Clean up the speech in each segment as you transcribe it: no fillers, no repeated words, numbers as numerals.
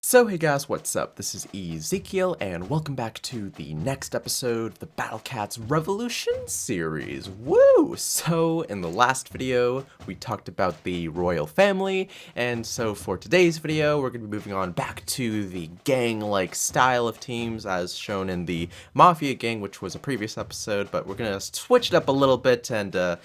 So hey guys, what's up? This is Ezekiel, and welcome back to the next episode of the Battle Cats Revolution series. Woo! So in the last video, we talked about the royal family, and so for today's video, we're going to be moving on back to the gang-like style of teams as shown in the Mafia gang, which was a previous episode, but we're going to switch it up a little bit and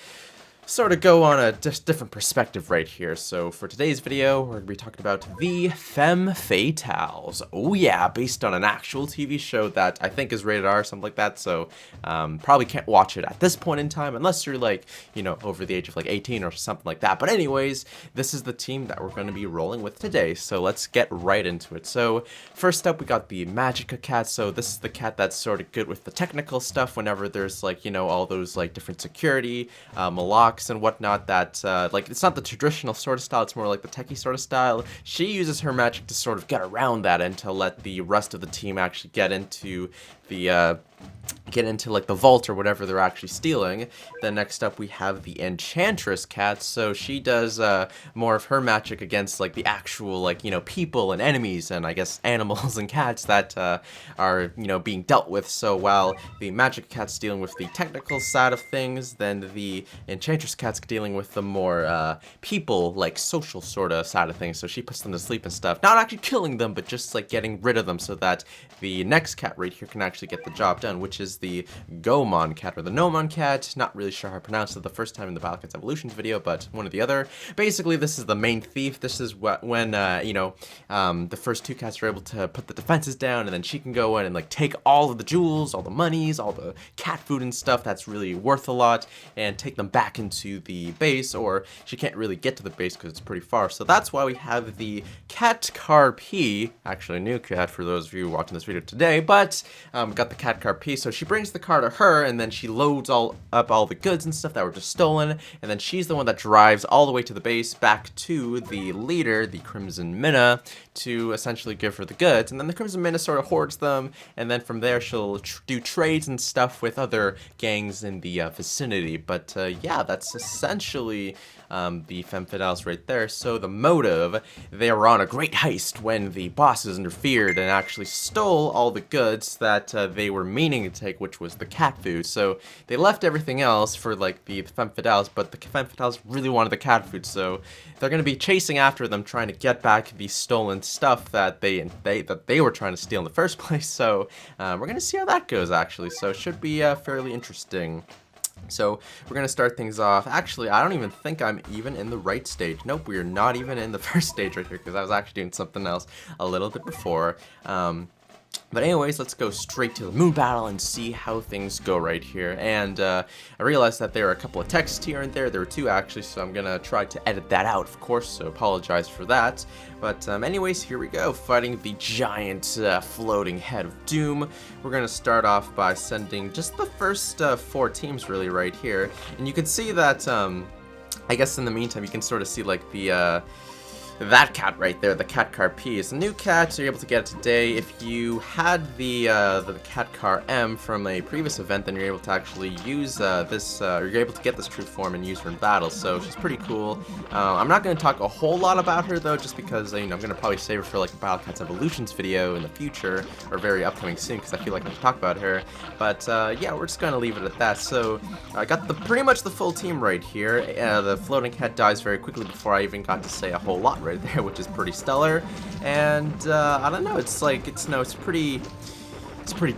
sort of go on a different perspective right here. So for today's video, we're going to be talking about the Femme Fatals. Oh yeah, based on an actual TV show that I think is rated R or something like that, so probably can't watch it at this point in time unless you're like, you know, over the age of like 18 or something like that. But anyways, this is the team that we're going to be rolling with today, so let's get right into it. So first up, we got the Magica cat. So this is the cat that's sort of good with the technical stuff whenever there's like, you know, all those like different security, malak and whatnot that like it's not the traditional sort of style, it's more like the techie sort of style. She uses her magic to sort of get around that and to let the rest of the team actually get into the like the vault or whatever they're actually stealing. Then next up we have the Enchantress cat. So she does more of her magic against like the actual like, you know, people and enemies and I guess animals and cats that are, you know, being dealt with. So while the magic cat's dealing with the technical side of things, then the Enchantress cat's dealing with the more people like social sort of side of things. So she puts them to sleep and stuff, not actually killing them, but just like getting rid of them so that the next cat right here can actually get the job done, which is the Gomon cat, or the Nomon cat. Not really sure how I pronounced it the first time in the Battle Cats Evolutions video, but one or the other. Basically, this is the main thief. This is when you know, the first two cats are able to put the defenses down, and then she can go in and like take all of the jewels, all the monies, all the cat food and stuff that's really worth a lot, and take them back into the base, or she can't really get to the base because it's pretty far. So that's why we have the Cat Car P, actually a new cat for those of you watching this video today, but we got the Cat Car P. So she brings the car to her, and then she loads up all the goods and stuff that were just stolen, and then she's the one that drives all the way to the base back to the leader, the Crimson Minna, to essentially give her the goods. And then the Crimson Minna sort of hoards them, and then from there she'll do trades and stuff with other gangs in the vicinity. But yeah, that's essentially the Femme Fatals right there. So the motive, they were on a great heist when the bosses interfered and actually stole all the goods that they were meaning to take, which was the cat food. So they left everything else for like the Femme Fatals, but the Femme Fatals really wanted the cat food, so they're going to be chasing after them, trying to get back the stolen stuff that they were trying to steal in the first place. So we're going to see how that goes actually, so it should be fairly interesting. So we're going to start things off. Actually, I don't even think I'm even in the right stage. Nope, we are not even in the first stage right here because I was actually doing something else a little bit before. But anyways, let's go straight to the moon battle and see how things go right here. And I realized that there are a couple of texts here and there. There were two actually, so I'm gonna try to edit that out, of course, so apologize for that. But anyways, here we go, fighting the giant floating head of doom. We're gonna start off by sending just the first 4 teams really right here. And you can see that, I guess in the meantime, you can sort of see like the that cat right there, the Cat Car P, is a new cat, so you're able to get it today. If you had the Cat Car M from a previous event, then you're able to actually use this, you're able to get this true form and use her in battle, so she's pretty cool. I'm not going to talk a whole lot about her though, just because, you know, I'm going to probably save her for like a Battle Cats Evolutions video in the future, or very upcoming soon, because I feel like I should talk about her. But yeah, we're just going to leave it at that. So I got pretty much the full team right here. The floating head dies very quickly before I even got to say a whole lot right there, which is pretty stellar. And I don't know, it's pretty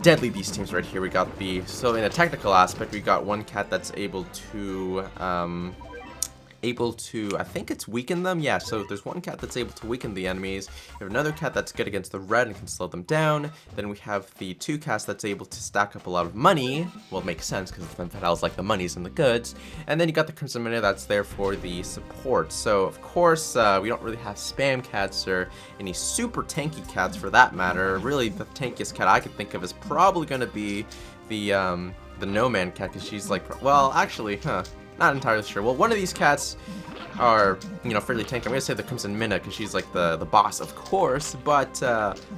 deadly, these teams right here. We got so in a technical aspect, we got one cat that's able to I think it's weaken them. Yeah, so there's one cat that's able to weaken the enemies. We have another cat that's good against the red and can slow them down. Then we have the 2 cats that's able to stack up a lot of money. Well, it makes sense because the Fem Fatals like the monies and the goods. And then you got the Crimson Minna that's there for the support. So of course, we don't really have spam cats or any super tanky cats for that matter. Really, the tankiest cat I could think of is probably going to be the No Man cat, because she's like, well, actually, not entirely sure. Well, one of these cats are, you know, fairly tanky. I'm gonna say the Crimson Minna because she's like the boss, of course, but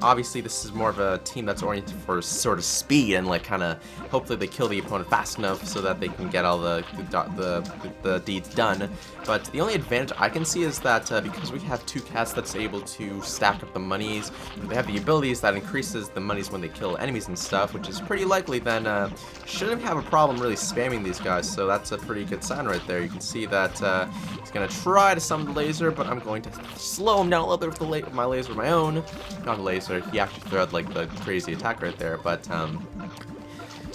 obviously this is more of a team that's oriented for sort of speed and like kind of hopefully they kill the opponent fast enough so that they can get all the deeds done. But the only advantage I can see is that because we have two cats that's able to stack up the monies, they have the abilities that increases the monies when they kill enemies and stuff, which is pretty likely, then shouldn't have a problem really spamming these guys, so that's a pretty good sign right there. You can see that he's gonna try to summon the laser, but I'm going to slow him down a little bit with my laser of my own. Not a laser, he actually threw out like the crazy attack right there, but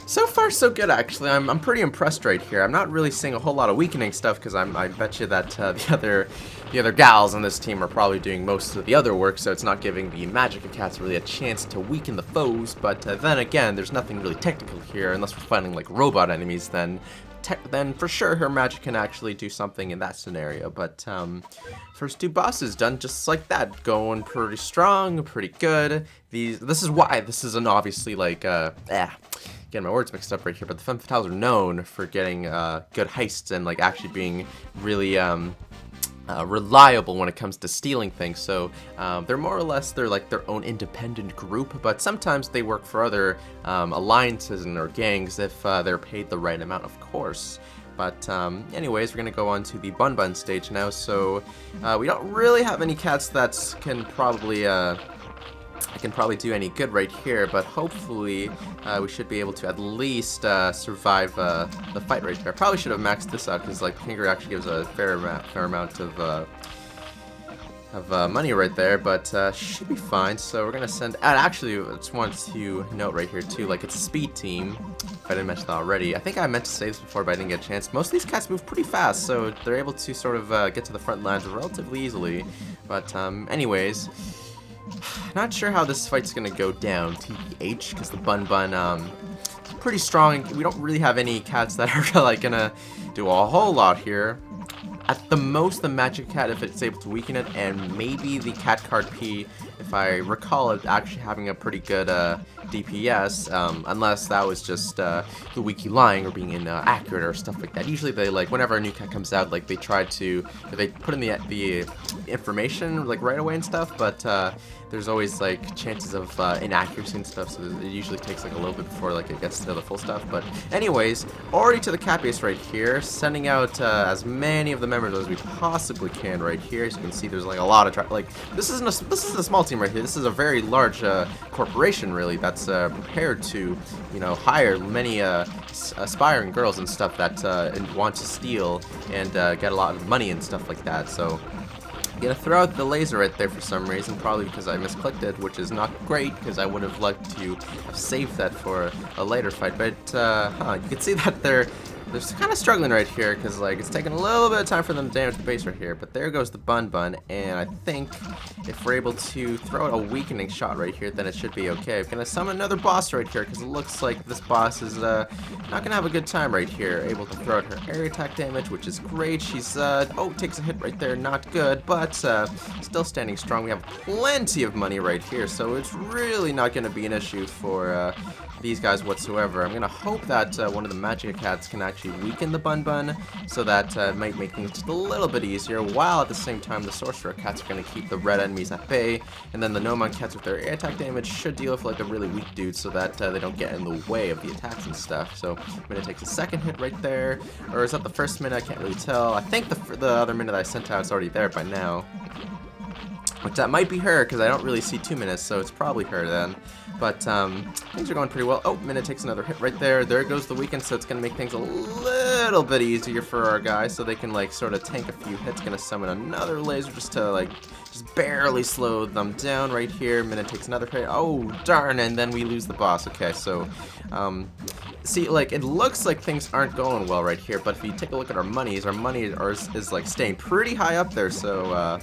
so far so good actually. I'm pretty impressed right here. I'm not really seeing a whole lot of weakening stuff because I bet you that the other gals on this team are probably doing most of the other work, so it's not giving the Magica cats really a chance to weaken the foes. But then again, there's nothing really technical here unless we're fighting like robot enemies. Then for sure her magic can actually do something in that scenario. But first two bosses done just like that, going pretty strong, pretty good. This is why this is an obviously like getting my words mixed up right here, but the Femme Fatals are known for getting good heists and like actually being really reliable when it comes to stealing things. So they're more or less, they're like their own independent group, but sometimes they work for other alliances and or gangs if they're paid the right amount, of course. But anyways, we're gonna go on to the Bun stage now. So we don't really have any cats that can probably do any good right here, but hopefully we should be able to at least survive the fight right there. Probably should have maxed this out because like Kangaroo actually gives a fair amount of money right there, but should be fine. So we're gonna send. And actually, I just wanted to note right here too, like it's a speed team. If I didn't mention that already, I think I meant to say this before, but I didn't get a chance. Most of these cats move pretty fast, so they're able to sort of get to the front lines relatively easily. But anyways. Not sure how this fight's gonna go down, TBH, because the Bun is pretty strong. We don't really have any cats that are like gonna do a whole lot here. At the most, the Magic Cat, if it's able to weaken it, and maybe the Cat Card P, if I recall it, actually having a pretty good DPS, unless that was just the wiki lying or being inaccurate or stuff like that. Usually they, like, whenever a new cat comes out, like, they try to, they put in the information, like, right away and stuff, but there's always, like, chances of inaccuracy and stuff, so it usually takes, like, a little bit before, like, it gets to the full stuff. But anyways, already to the cat base right here, sending out as many of the members as we possibly can right here. As you can see, there's, like, a lot of, like, this isn't a small team right here. This is a very large corporation, really, that's prepared to, you know, hire many aspiring girls and stuff that want to steal and get a lot of money and stuff like that. So I'm gonna throw out the laser right there for some reason, probably because I misclicked it, which is not great because I would have liked to have saved that for a later fight. But you can see that they're kind of struggling right here because like it's taking a little bit of time for them to damage the base right here. But there goes the Bun, and I think if we're able to throw out a weakening shot right here, then it should be okay. I'm gonna summon another boss right here because it looks like this boss is not gonna have a good time right here. Able to throw out her area attack damage, which is great. She's takes a hit right there, not good, but still standing strong. We have plenty of money right here, so it's really not gonna be an issue for these guys whatsoever. I'm gonna hope that one of the Magic Cats can actually weaken the Bun, so that might make things just a little bit easier, while at the same time the Sorcerer Cats are gonna keep the red enemies at bay, and then the Gnomon Cats with their air attack damage should deal with like the really weak dudes so that they don't get in the way of the attacks and stuff. So Minna takes a second hit right there, or is that the first Minna? I can't really tell. I think the other Minna that I sent out is already there by now. Which that might be her, because I don't really see 2 minutes, so it's probably her then. But things are going pretty well. Oh, Minna takes another hit right there. There goes the weaken, so it's going to make things a little bit easier for our guys, so they can like sort of tank a few hits. Going to summon another laser just to like just barely slow them down right here. Minna takes another hit. Oh, darn, and then we lose the boss. Okay, so see, like, it looks like things aren't going well right here, but if you take a look at our money is like staying pretty high up there, so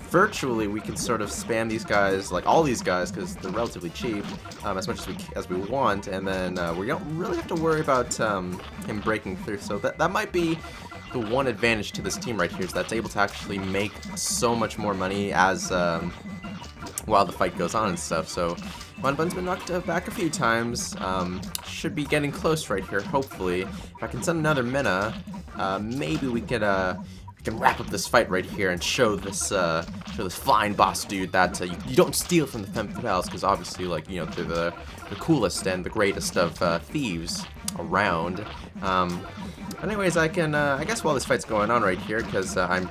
virtually we can sort of spam these guys, like all these guys, because they're relatively cheap, as much as we want, and then we don't really have to worry about him breaking through, so that might be the one advantage to this team right here, is that's able to actually make so much more money as while the fight goes on and stuff. So Bun's been knocked back a few times. Should be getting close right here, hopefully. If I can send another Minna, maybe we can wrap up this fight right here and show this fine boss dude that you don't steal from the Femme Fatals, because obviously, like, you know, they're the coolest and the greatest of thieves around. Anyways, I guess while this fight's going on right here, because if I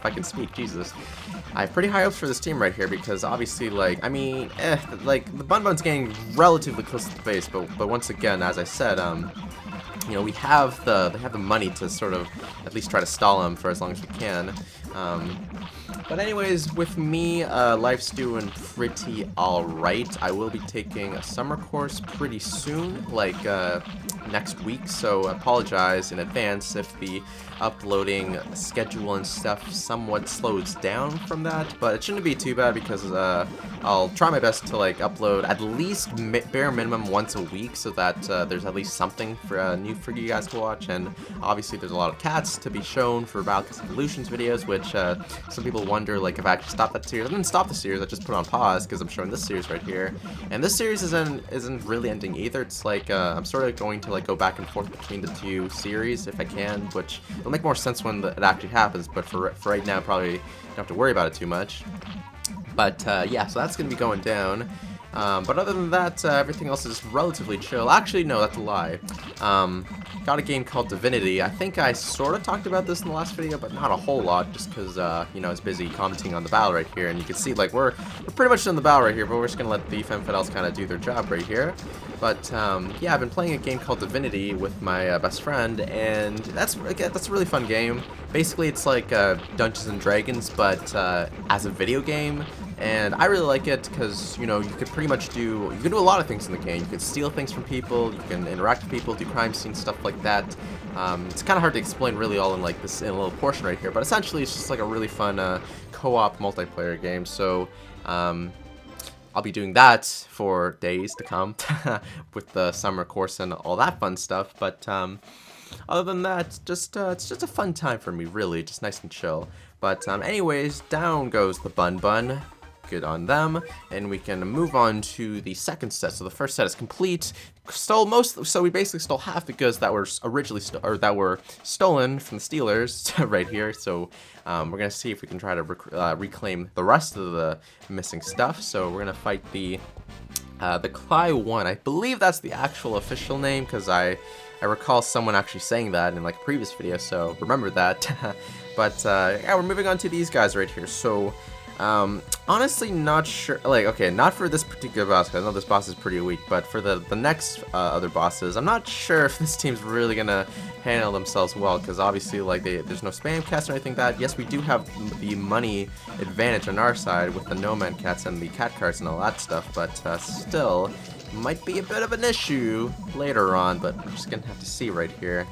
can speak, Jesus. I have pretty high hopes for this team right here, because obviously, like, I mean, like, the Bun Bun's getting relatively close to the base, but once again, as I said, you know, they have the money to sort of at least try to stall him for as long as we can. But anyways, with me, life's doing pretty alright. I will be taking a summer course pretty soon, like next week, so I apologize in advance if the uploading schedule and stuff somewhat slows down from that, but it shouldn't be too bad, because I'll try my best to, like, upload at least bare minimum once a week, so that there's at least something for new for you guys to watch. And obviously there's a lot of cats to be shown for Valkyrie's Evolutions videos, which some people wonder, like, if I actually stopped that series. I didn't stop the series, I just put it on pause because I'm showing this series right here, and this series isn't really ending either. It's like I'm sort of going to, like, go back and forth between the two series if I can, which it'll make more sense when it actually happens, but for right now, probably don't have to worry about it too much. But yeah, so that's gonna be going down. But other than that, everything else is relatively chill. Actually, no, that's a lie. Got a game called Divinity. I think I sort of talked about this in the last video, but not a whole lot, just because, you know, I was busy commenting on the battle right here. And you can see, like, we're pretty much in the battle right here, but we're just going to let the Femme Fatals kind of do their job right here. But, yeah, I've been playing a game called Divinity with my best friend, and that's a really fun game. Basically, it's like Dungeons and Dragons, but as a video game. And I really like it because, you know, you can pretty much do a lot of things in the game. You can steal things from people, you can interact with people, do crime scenes, stuff like that. It's kind of hard to explain really all in, like, this in a little portion right here, but essentially it's just like a really fun co-op multiplayer game. So I'll be doing that for days to come with the summer course and all that fun stuff. But other than that, it's just a fun time for me, really, just nice and chill. But anyways, down goes the Bun Bun. Good on them, and we can move on to the second set. So the first set is complete. So we basically stole half because that were originally stolen from the stealers right here. So we're gonna see if we can try to reclaim the rest of the missing stuff. So we're gonna fight the Cly 1. I believe that's the actual official name, because I recall someone actually saying that in, like, a previous video, so remember that. But yeah, we're moving on to these guys right here. So honestly, not sure, like, okay, not for this particular boss, because I know this boss is pretty weak, but for the next other bosses, I'm not sure if this team's really gonna handle themselves well, because obviously, like, there's no spam cats or anything like that. Yes, we do have the money advantage on our side with the no-man cats and the cat cards and all that stuff, but still, might be a bit of an issue later on, but we're just gonna have to see right here.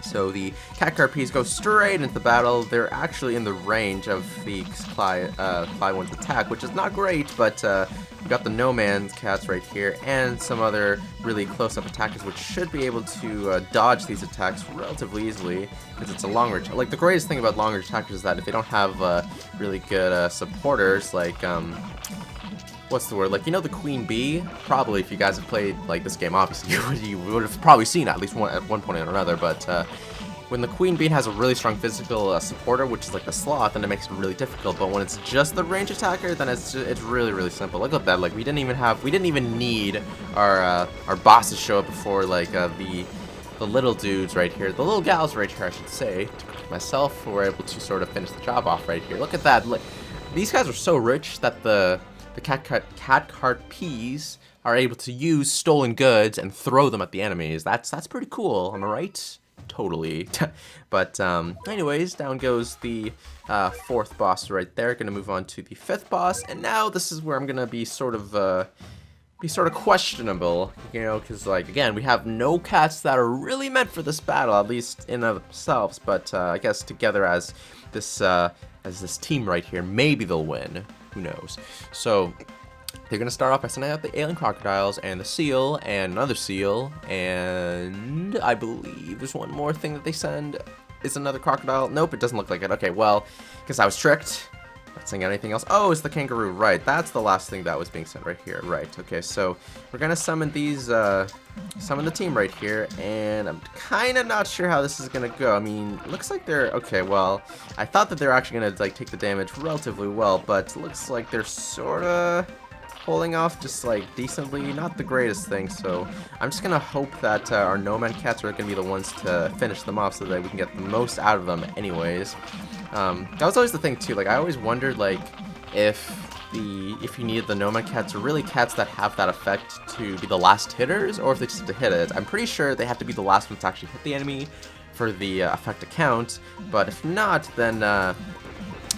So the cat card Ps go straight into the battle. They're actually in the range of the Cly 1's attack, which is not great, but we got the no man's cats right here and some other really close-up attackers, which should be able to dodge these attacks relatively easily, because it's a long range. Like, the greatest thing about long range attackers is that if they don't have really good supporters, like what's the word? Like, you know, the Queen Bee? Probably, if you guys have played, like, this game, obviously, you would have probably seen it at least at one point or another, but when the Queen Bee has a really strong physical supporter, which is like the sloth, then it makes it really difficult, but when it's just the range attacker, then it's really, really simple. Look at that, like, we didn't even need our bosses show up before, like, the little dudes right here, the little gals right here, I should say, myself, were able to sort of finish the job off right here. Look at that. Like, these guys are so rich that the cat cart Ps are able to use stolen goods and throw them at the enemies. That's pretty cool, am I right? Totally. But anyways, down goes the fourth boss right there. Gonna move on to the fifth boss, and now this is where I'm gonna be sort of questionable, you know, because, like, again, we have no cats that are really meant for this battle, at least in of themselves. But I guess together as this team right here, maybe they'll win. Who knows? So they're gonna start off by sending out the alien crocodiles and the seal and another seal, and I believe there's one more thing that they send is another crocodile. Nope, it doesn't look like it. Okay, well, because I was tricked. Not seeing anything else. Oh, it's the kangaroo. Right, that's the last thing that was being sent right here. Right, okay, so we're gonna summon these, summon the team right here, and I'm kind of not sure how this is gonna go. I mean, looks like they're, okay, well, I thought that they're actually gonna, like, take the damage relatively well, but looks like they're sorta holding off just, like, decently. Not the greatest thing, so I'm just gonna hope that our nomad cats are gonna be the ones to finish them off so that we can get the most out of them anyways. That was always the thing too, like I always wondered like if you needed the nomad cats or really cats that have that effect to be the last hitters, or if they just have to hit it. I'm pretty sure they have to be the last ones to actually hit the enemy for the effect to count, but if not, then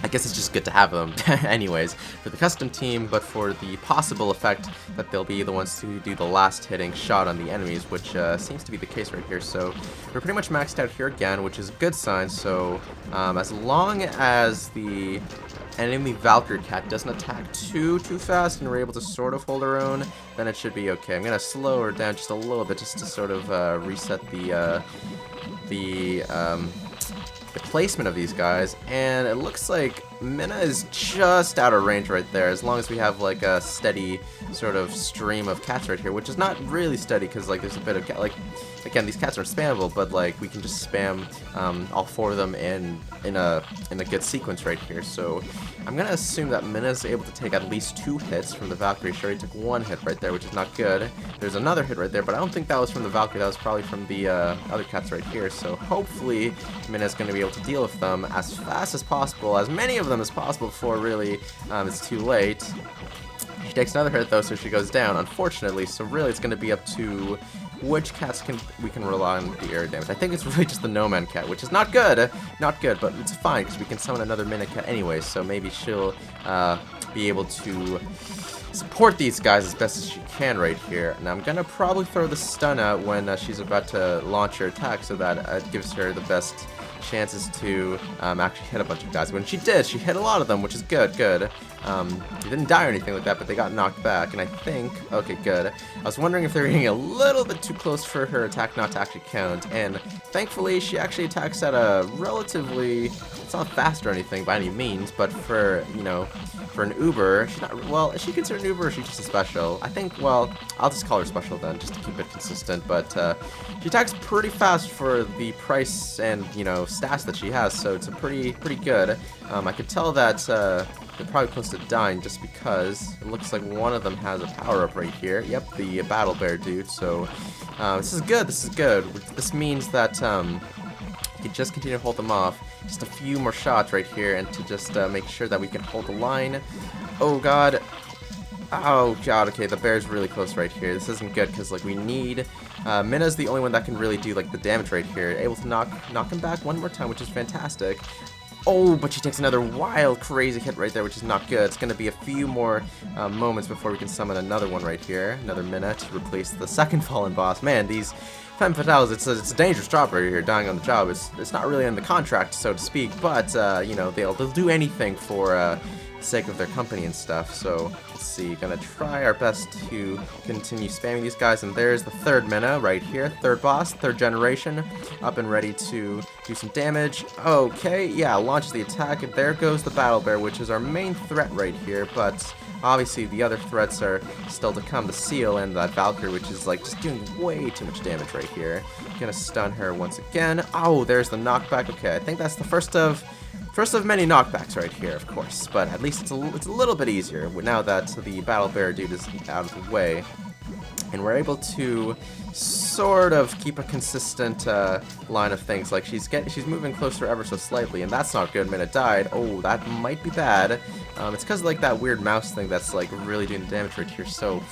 I guess it's just good to have them anyways for the custom team, but for the possible effect that they'll be the ones to do the last hitting shot on the enemies, which seems to be the case right here. So we're pretty much maxed out here again, which is a good sign. So as long as the enemy Valkyrie cat doesn't attack too fast and we're able to sort of hold our own, then it should be okay. I'm gonna slow her down just a little bit just to sort of reset the placement of these guys, and it looks like Minna is just out of range right there, as long as we have like a steady sort of stream of cats right here, which is not really steady because like there's a bit of cat, like again these cats are spammable, but like we can just spam all 4 of them in a good sequence right here. So I'm gonna assume that Minna's able to take at least 2 hits from the Valkyrie. She already took 1 hit right there, which is not good. There's another hit right there, but I don't think that was from the Valkyrie, that was probably from the other cats right here. So hopefully Minna's gonna be able to deal with them as fast as possible, as many of them as possible before really it's too late. She takes another hit though, so she goes down, unfortunately, so really it's going to be up to which cats we can rely on the air damage. I think it's really just the Nomad cat, which is not good, but it's fine because we can summon another Minute cat anyway, so maybe she'll be able to support these guys as best as she can right here. And I'm gonna probably throw the stun out when she's about to launch her attack, so that it gives her the best chances to actually hit a bunch of guys. When she did, she hit a lot of them, which is good. They didn't die or anything like that, but they got knocked back, and I think, okay, good. I was wondering if they were getting a little bit too close for her attack not to actually count, and thankfully she actually attacks at a relatively, it's not fast or anything by any means, but for, you know, for an Uber, she's not, well, is she considered an Uber or is she just a special? I think, well, I'll just call her special then, just to keep it consistent, but she attacks pretty fast for the price and, you know, stats that she has, so it's a pretty good. I could tell that they're probably close to dying just because it looks like one of them has a power-up right here. Yep, the Battle Bear dude, so this is good, This means that we can just continue to hold them off. Just a few more shots right here, and to just make sure that we can hold the line. Oh god. Oh god, okay, the bear's really close right here. This isn't good because like we need Minna's the only one that can really do like the damage right here. Able to knock him back one more time, which is fantastic. Oh, but she takes another wild, crazy hit right there, which is not good. It's going to be a few more moments before we can summon another one right here. Another Minna to replace the second fallen boss. Man, these Femme Fatals, it's a dangerous job right here, dying on the job. It's not really in the contract, so to speak, but, you know, they'll do anything for the sake of their company and stuff. So, let's see, gonna try our best to continue spamming these guys, and there's the third Minna right here, third boss, third generation, up and ready to do some damage. Okay, yeah, launches the attack, and there goes the Battle Bear, which is our main threat right here, but obviously the other threats are still to come, the Seal and that Valkyrie, which is like just doing way too much damage right here. Gonna stun her once again. Oh, there's the knockback. Okay, I think that's the first of many knockbacks right here, of course, but at least it's a little bit easier now that the Battle Bear dude is out of the way, and we're able to sort of keep a consistent line of things. Like she's moving closer ever so slightly, and that's not good. Minute died. Oh, that might be bad. It's because like that weird mouse thing that's like really doing the damage right here. So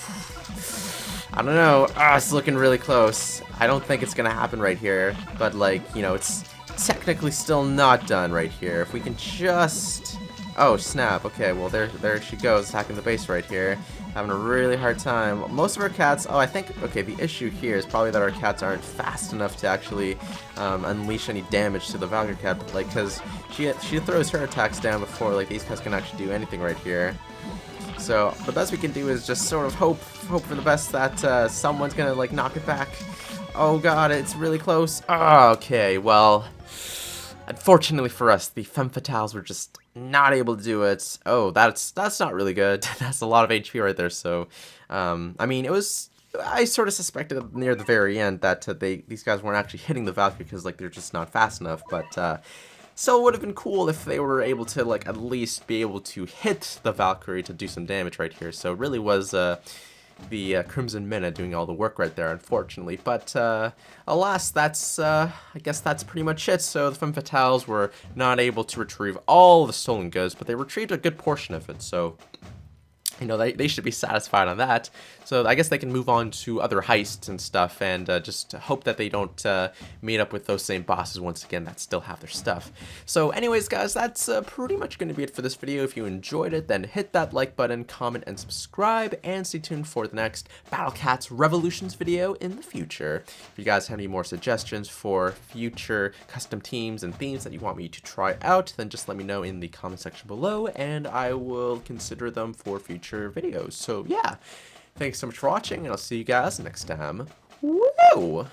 I don't know. It's looking really close. I don't think it's gonna happen right here, but like, you know, it's technically still not done right here. If we can just... Oh, snap. Okay, well, there she goes, attacking the base right here. Having a really hard time. Most of our cats... Oh, I think... Okay, the issue here is probably that our cats aren't fast enough to actually unleash any damage to the Valkyrie cat, but, like, because she throws her attacks down before, like, these cats can actually do anything right here. So, the best we can do is just sort of hope for the best that someone's gonna, like, knock it back. Oh god, it's really close. Oh, okay, well, Unfortunately for us, the Femme Fatals were just not able to do it. Oh, that's not really good. That's a lot of HP right there. So, I mean, it was. I sort of suspected near the very end that these guys weren't actually hitting the Valkyrie because like they're just not fast enough. But still, it would have been cool if they were able to like at least be able to hit the Valkyrie to do some damage right here. So it really was the Crimson Mina doing all the work right there, unfortunately. But alas, that's I guess that's pretty much it. So the Femme Fatales were not able to retrieve all the stolen goods, but they retrieved a good portion of it. So you know, they should be satisfied on that. So I guess they can move on to other heists and stuff, and just hope that they don't meet up with those same bosses once again that still have their stuff. So anyways, guys, that's pretty much going to be it for this video. If you enjoyed it, then hit that like button, comment, and subscribe, and stay tuned for the next Battle Cats Revolutions video in the future. If you guys have any more suggestions for future custom teams and themes that you want me to try out, then just let me know in the comment section below, and I will consider them for future videos. So yeah, thanks so much for watching, and I'll see you guys next time. Woo!